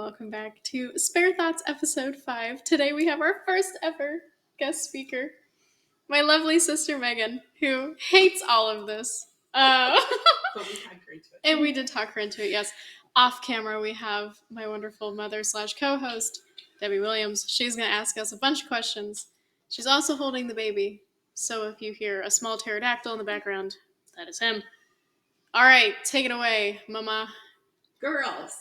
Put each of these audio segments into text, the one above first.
welcome back to Spare Thoughts episode 5. Today we have our first ever guest speaker, my lovely sister Megan, who hates all of this. But we talked her into it. And we did talk her into it, yes. Off camera, we have my wonderful mother/co-host, Debbie Williams. She's going to ask us a bunch of questions. She's also holding the baby, so if you hear a small pterodactyl in the background, that is him. All right, take it away, Mama. Girls,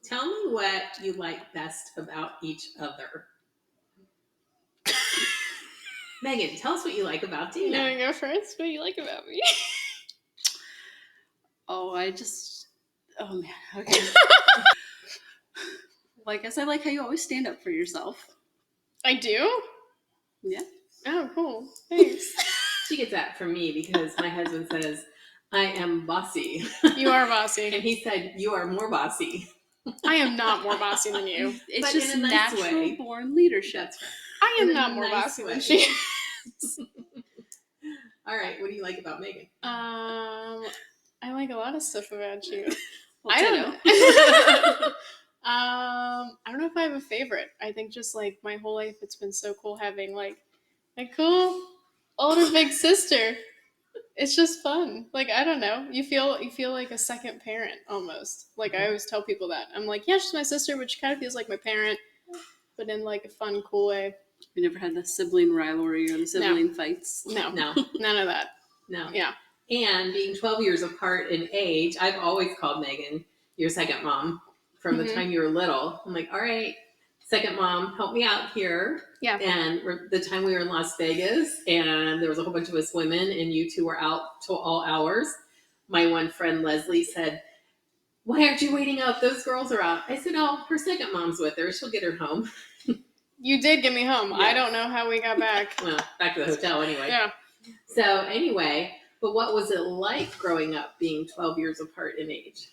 tell me what you like best about each other. Megan, tell us what you like about You Dina. want to go first? What do you like about me? Oh man, okay. Well, I guess I like how you always stand up for yourself. I do? Yeah. Oh, cool. Thanks. She gets that from me because my husband says, I am bossy. You are And bossy. he said, you are more bossy. I am not more bossy than you. It's But just in a nice natural way. born leadership. That's right. I am In a not more nice bossy way. than she is. All right, what do you like about Megan? I like a lot of stuff about you. Well, I don't ditto. know. I don't know if I have a favorite. I think just like my whole life, it's been so cool having like a cool older big sister. It's just fun. Like, I don't know. You feel like a second parent almost. Like I always tell people that. I'm like, yeah, she's my sister, but she kind of feels like my parent, but in like a fun, cool way. We never had the sibling rivalry or the sibling fights. No, No, none of that. no. Yeah. And being 12 years apart in age, I've always called Megan your second mom from the Mhm. time you were little. I'm like, all right, second mom, help me out here. Yeah. And the time we were in Las Vegas and there was a whole bunch of us women and you two were out till all hours. My one friend, Leslie, said, why aren't you waiting up? Those girls are out. I said, oh, her second mom's with her. She'll get her home. You did get me home. I Yeah. don't know how we got back. Well, back to the hotel anyway. Yeah. So anyway, but what was it like growing up being 12 years apart in age?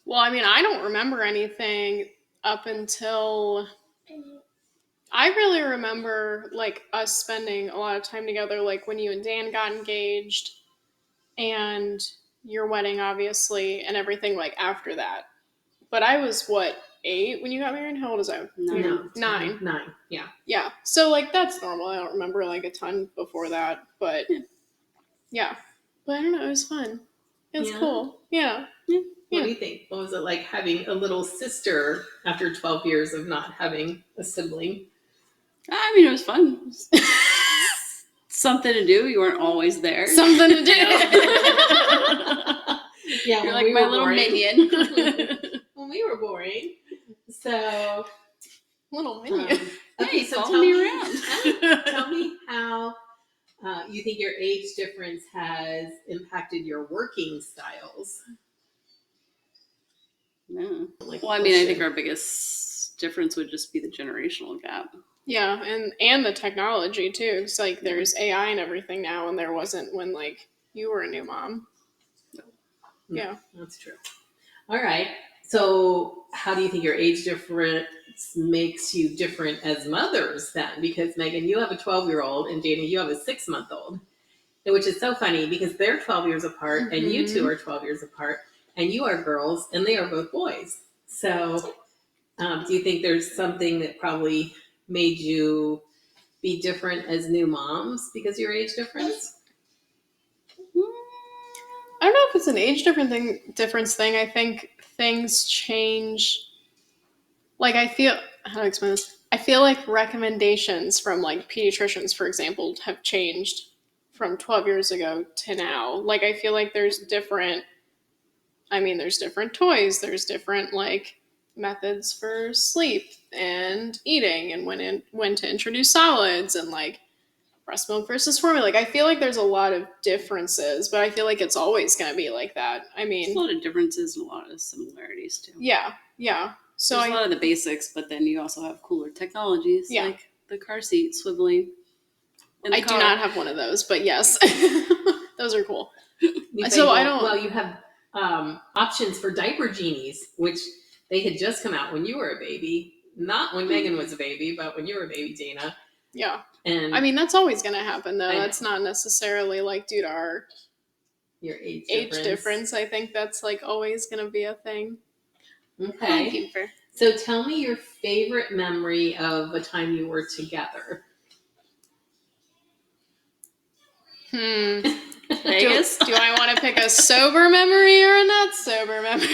Well, I mean, I don't remember anything up until I really remember like us spending a lot of time together, like when you and Dan got engaged and your wedding, obviously, and everything like after that. But I was what, 8 when you got married? How old was I? No. 9. 9, yeah. Yeah. So like that's normal. I don't remember like a ton before that, but yeah. But I don't know, it was fun. It was Yeah. cool. Yeah. What do you think? What was it like having a little sister after 12 years of not having a sibling? I mean, it was fun. Something to do. You weren't always there. Something to do. Yeah, You're when like we my were little boring. minion. When we were boring. So, Little um, minion. okay, Hey, so follow tell me me, around. tell me how you think your age difference has impacted your working styles. Yeah. Like, Well, I mean, I think our biggest difference would just be the generational gap. Yeah, and the technology too. It's like there's AI and everything now, and there wasn't when like you were a new mom. Yeah. That's true. All right. So, how do you think your age difference makes you different as mothers then? Because, Megan, you have a 12-year-old, and Jana, you have a 6-month-old, which is so funny because they're 12 years apart, and you two are 12 years apart, and you are girls, and they are both boys. So, do you think there's something that probably made you be different as new moms because of your age difference? I don't know if it's an age difference thing. I think things change. Like how to explain this? I feel like recommendations from like pediatricians, for example, have changed from 12 years ago to now. Like I feel like there's different toys, there's different like methods for sleep and eating and when to introduce solids and like breast milk versus formula. Like I feel like there's a lot of differences, but I feel like it's always going to be like that. I There's a mean, lot of differences and a lot of similarities too. yeah. So There's a lot of the basics, but then you also have cooler technologies like the car seat swiveling. I do not have one of those, but yes, those are cool. You So think, I don't- Well, you have options for diaper genies, which they had just come out when you were a baby. Not when Megan was a baby, but when you were a baby, Dana. Yeah. And I mean, that's always going to happen, though. I know. That's not necessarily like due to our your age age difference. I think that's like always going to be a thing. Hi, Okay. Keeper. So tell me your favorite memory of a time you were together. Vegas? Do I want to pick a sober memory or a not sober memory?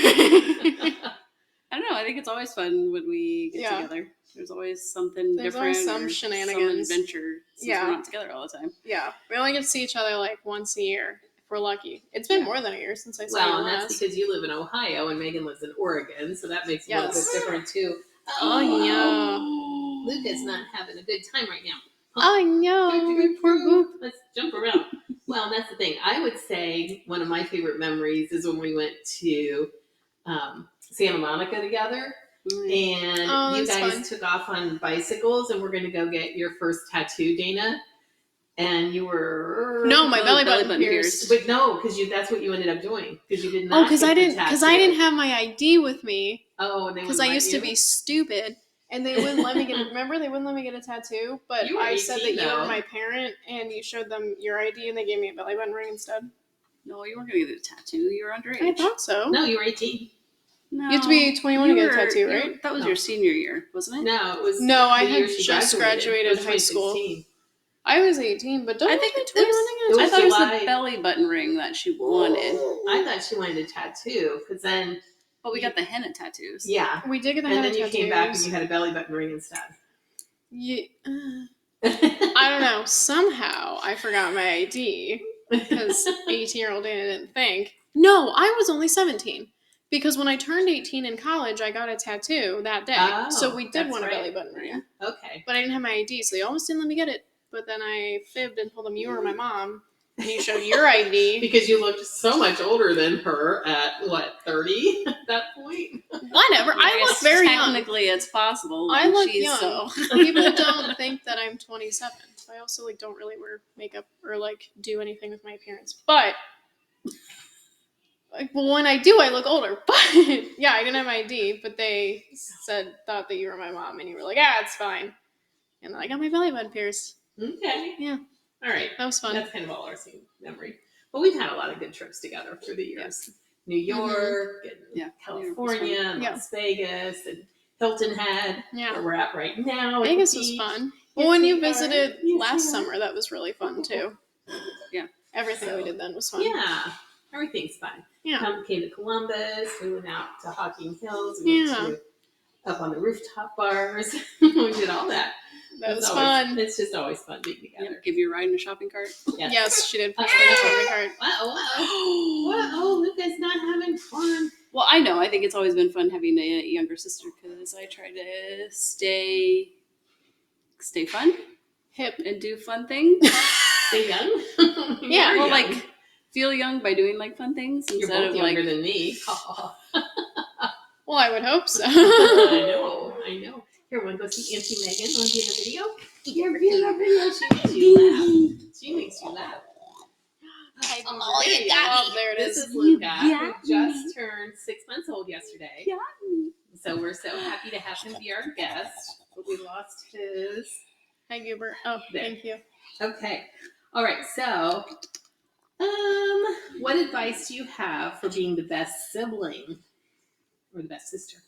I don't know. I think it's always fun when we get Yeah. together. There's always something There's different. always some or shenanigans. Some adventure since Yeah. we're not together all the time. Yeah, we only get to see each other like once a year if we're lucky. It's been Yeah. more than a year since I saw Well, you and that's last. because you live in Ohio and Megan lives in Oregon, so that makes it a little bit Yes. different too. Oh, yeah. Luca's not having a good time right now. I know. Poor Boop. Let's jump around. Well, and that's the thing. I would say one of my favorite memories is when we went to Santa Monica together, and Oh, you that's guys fun. took off on bicycles, and we're going to go get your first tattoo, Dana. And you were No, my Oh, belly belly button button pierced. but no, because that's what you ended up doing because you did Oh, not. because get I the didn't tattoo. have my ID with me. Oh, and they Because wouldn't I let used to you? be stupid, and they wouldn't let me get. Remember, they wouldn't let me get a tattoo. But You were I said 18 that you though. were my parent, and you showed them your ID, and they gave me a belly button ring instead. No, you weren't going to get a tattoo. You were underage. I thought so. No, you were 18. No. You have to be 21 to You get a were- tattoo, you were- right? That was No. your senior year, wasn't it? No, it was. No, I the year had she just graduated It was high school. 2016. I was 18, but don't I think they it 21 was- to It get a was I tattoo? thought it was July. the belly button ring that she wanted. I thought she wanted a tattoo because then, But we got the henna tattoos. yeah, We did get the and henna then you tattoos. came back and you had a belly button ring instead. Yeah, I don't know. Somehow I forgot my ID because 18-year-old Dana didn't think. No, I was only 17 because when I turned 18 in college, I got a tattoo that day. Oh, so we did that's want a right. belly button ring, Okay. but I didn't have my ID, so they almost didn't let me get it. But then I fibbed and told them you were my mom, and you showed your ID. Because you looked so much older than her at what, 30 at that point? Whatever. I look very young. Technically, it's possible. I and look she's young. So. People don't think that I'm 27. I also don't really wear makeup or do anything with my appearance. But when I do, I look older. But yeah, I didn't have my ID, but they thought that you were my mom, and you were like, "Ah, it's fine." And then I got my belly button pierced. Okay. Yeah. All right. That was fun. That's kind of all our same memory. But we've had a lot of good trips together through the years. New York and Yeah. California and Yeah. Las Vegas and Hilton Head, Yeah. where we're at right now. at the Vegas was beach. fun. Yes, Well, when we you are. visited Yes, last we are. summer, that was really fun too. Yeah. Everything we So, did then was fun. Yeah, everything's fun. Yeah. Came to Columbus. We went out to Hocking Hills. We went to up on the rooftop bars. We did all that. That was It's fun. It's just always fun being together. Yep, give you a ride in a shopping cart. Yes, she did push me in the shopping cart. Wow, Luca's not having fun. Well, I know. I think it's always been fun having a younger sister because I try to stay fun Hip. and do fun things. Stay young? Yeah, You're Well, young. like feel young by doing like fun things You're instead both of like. younger than me. Well, I would hope so. I know. Here, want to go see Auntie Megan? Want to be in the video? Here, be in the video. She makes you laugh. She makes you laugh. Oh, there you you got go. me. There it This is. is Luca, You who got just turned 6 months old yesterday. Yeah. So we're so happy to have him be our guest. But we lost his. Hi, Goober. Oh, There. thank you. Okay. All right. So, what advice do you have for being the best sibling or the best sister?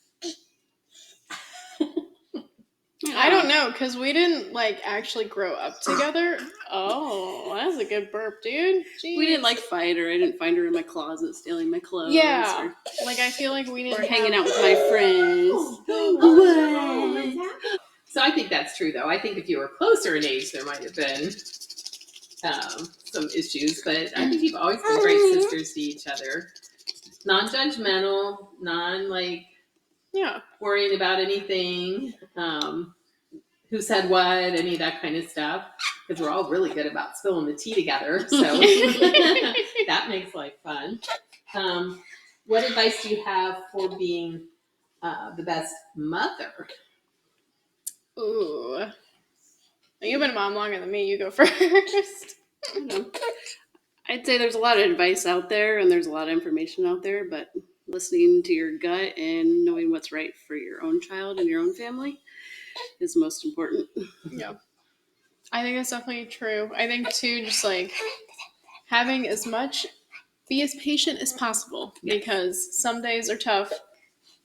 I don't know, because we didn't actually grow up together. Oh, that's a good burp, dude. Jeez. We didn't fight, or I didn't find her in my closet stealing my clothes. Yeah. Or, I feel like we didn't or hanging out have- with my friends. So I think that's true, though. I think if you were closer in age, there might have been some issues, but I think you've always been great sisters to each other. Non-judgmental, Yeah. worrying about anything, who said what, any of that kind of stuff. Because we're all really good about spilling the tea together, so that makes life fun. What advice do you have for being the best mother? Ooh. You've been a mom longer than me. You go first. I'd say there's a lot of advice out there and there's a lot of information out there, but listening to your gut and knowing what's right for your own child and your own family is most important. Yeah. I think that's definitely true. I think, too, just having be as patient as possible Yes. because some days are tough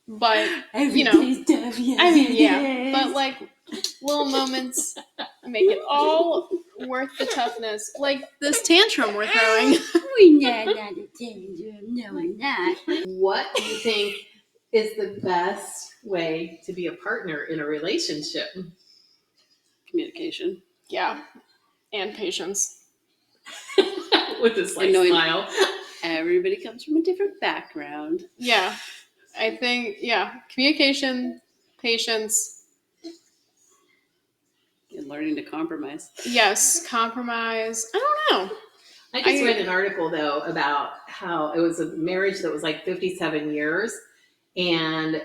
But Every you know, day's tough, yes, I mean, it yeah, is. but like little moments make it all worth the toughness. Like this tantrum we're throwing. We're not a tantrum. No, we're not. What do you think is the best way to be a partner in a relationship? Communication. Yeah, and patience. With this like And knowing- smile. Everybody comes from a different background. Yeah, I think communication, patience. And learning to compromise. Yes, compromise. I don't know. I just read an article though about how it was a marriage that was like 57 years and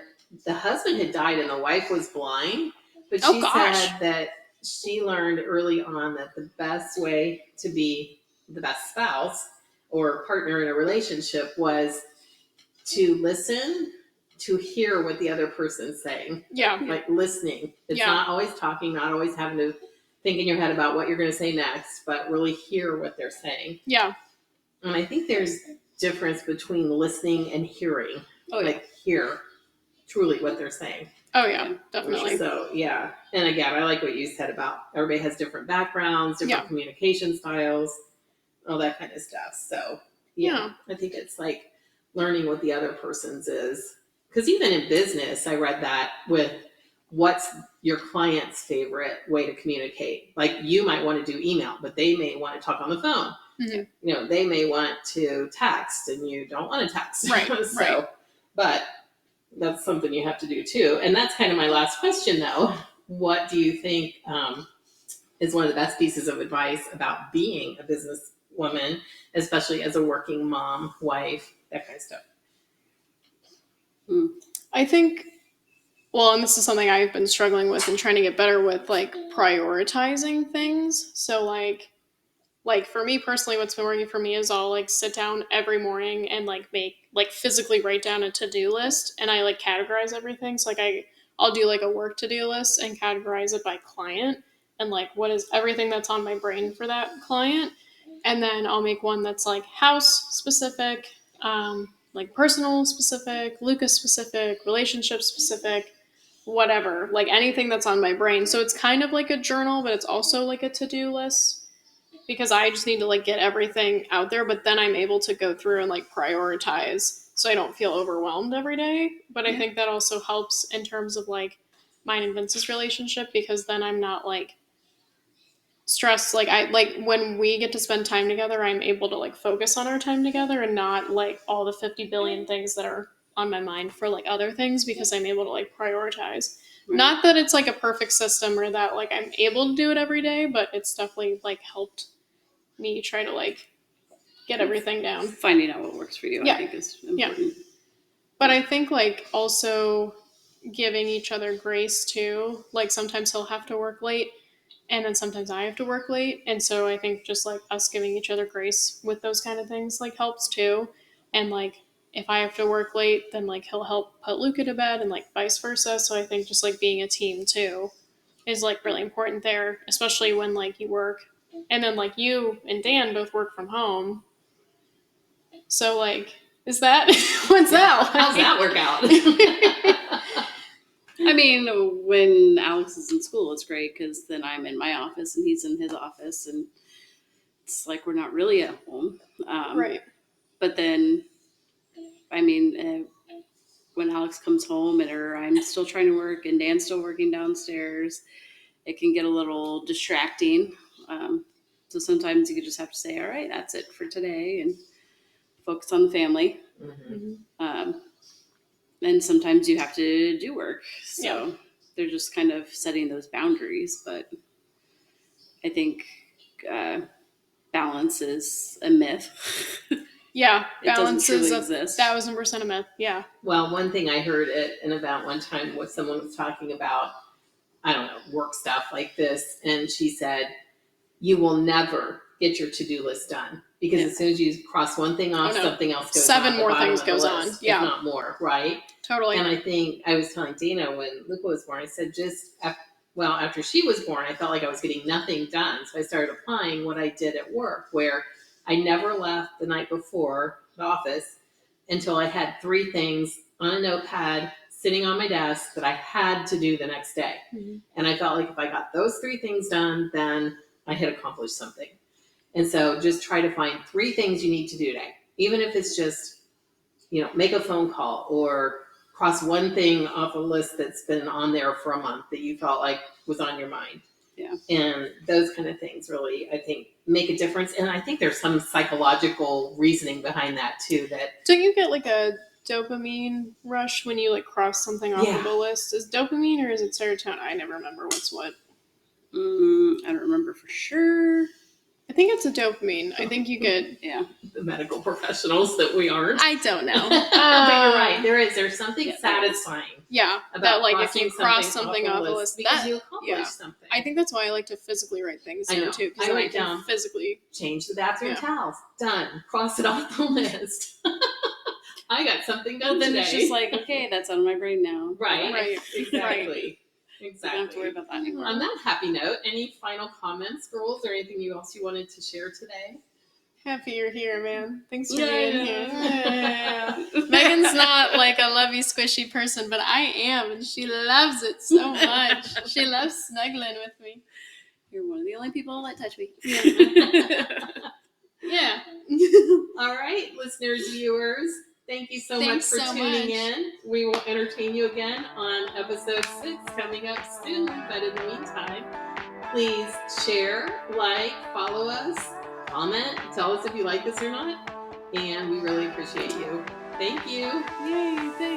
the husband had died and the wife was blind. But Oh, she gosh. said that she learned early on that the best way to be the best spouse or partner in a relationship was to listen, to hear what the other person's saying. Yeah, Like listening. It's Yeah. not always talking, not always having to think in your head about what you're going to say next, but really hear what they're saying. yeah, And I think there's difference between listening and hearing. Oh, yeah. Like hear truly what they're saying. oh yeah, definitely. So yeah. And again, I like what you said about everybody has different backgrounds, different Yeah. communication styles, all that kind of stuff. So yeah, I think it's like learning what the other person's is. Because even in business, I read that with what's your client's favorite way to communicate. Like you might want to do email, but they may want to talk on the phone. Mhm. You know, they may want to text and you don't want to text. Right, So, right. but that's something you have to do too. And that's kind of my last question though. What do you think is one of the best pieces of advice about being a businesswoman, especially as a working mom, wife, that kind of stuff? I think, well, and this is something I've been struggling with and trying to get better with, like prioritizing things. So like for me personally, what's been working for me is I'll like sit down every morning and like physically write down a to-do list, and I like categorize everything. So like I'll do like a work to-do list and categorize it by client and like what is everything that's on my brain for that client. And then I'll make one that's like house specific, like personal specific, Lucas specific, relationship specific, whatever, like anything that's on my brain. So it's kind of like a journal, but it's also like a to-do list because I just need to like get everything out there, but then I'm able to go through and like prioritize so I don't feel overwhelmed every day. But I think that also helps in terms of like mine and Vince's relationship because then I'm not like stressed. Like I like when we get to spend time together, I'm able to like focus on our time together and not like all the 50 billion things that are on my mind for like other things because I'm able to like prioritize. Right. Not that it's like a perfect system or that like I'm able to do it every day, but it's definitely like helped me try to like get everything down. Finding out what works for you, Yeah. I think, is important. But I think like also giving each other grace too. Like sometimes he'll have to work late and then sometimes I have to work late. And so I think just like us giving each other grace with those kind of things like helps too. And like if I have to work late, then like he'll help put Luca to bed and like vice versa. So I think just like being a team too is like really important there, especially when like you work. And then like you and Dan both work from home. So like, is that what's that? How's that work out? I mean, when Alex is in school, it's great because then I'm in my office and he's in his office, and it's like we're not really at home. Right. But then, I mean, when Alex comes home or I'm still trying to work and Dan's still working downstairs, it can get a little distracting. So sometimes you just have to say, all right, that's it for today, and focus on the family. Mhm. And sometimes you have to do work. So Yeah. they're just kind of setting those boundaries. But I think balance is a myth. Yeah. It doesn't Balance truly is exist. 1,000% a myth. Yeah. Well, one thing I heard at an event one time was someone was talking about, I don't know, work stuff like this. And she said, you will never get your to-do list done because as soon as you cross one thing off, Oh, no. something else goes 7 on. more the bottom things of the goes list, on. Yeah. if not more, right? Totally. And I think I was telling Dana when Luca was born, I said after she was born, I felt like I was getting nothing done. So I started applying what I did at work, where I never left the night before the office until I had 3 things on a notepad sitting on my desk that I had to do the next day. Mhm. And I felt like if I got those 3 things done, then I had accomplished something. And so just try to find 3 things you need to do today, even if it's just, make a phone call or cross one thing off a list that's been on there for a month that you felt like was on your mind. Yeah. And those kind of things really, I think, make a difference. And I think there's some psychological reasoning behind that too, that Don't you get like a dopamine rush when you like cross something off Yeah. of a list? Is dopamine or is it serotonin? I never remember what's what. I don't remember for sure. I think it's a dopamine. I think you get. Yeah. the medical professionals that we aren't. I don't know. But you're right. There's something Yeah, there is. satisfying Yeah, about that like if crossing you cross something off a list, because that you accomplished yeah. something. I think that's why I like to physically write things I down know. too, I because I write can down- physically. Change the bathroom Yeah. towels. Done. Cross it off the list. I got something done Well, then today. it's just like, okay, that's out of my brain now. right. Right. Exactly. I don't have to worry Exactly. about that anymore. On that happy note, any final comments, girls, or anything else you wanted to share today? Happy you're here, man. Thanks for Yeah, being yeah. here. Yeah. Megan's not like a lovey squishy person, but I am, and she loves it so much. She loves snuggling with me. You're one of the only people that touch me. Yeah. All right, listeners, viewers, thank you so Thanks much for so tuning much. in. We will entertain you again on episode 6 coming up soon. But in the meantime, please share, like, follow us, comment, tell us if you like this or not. And we really appreciate you. Thank you. Yay, thanks.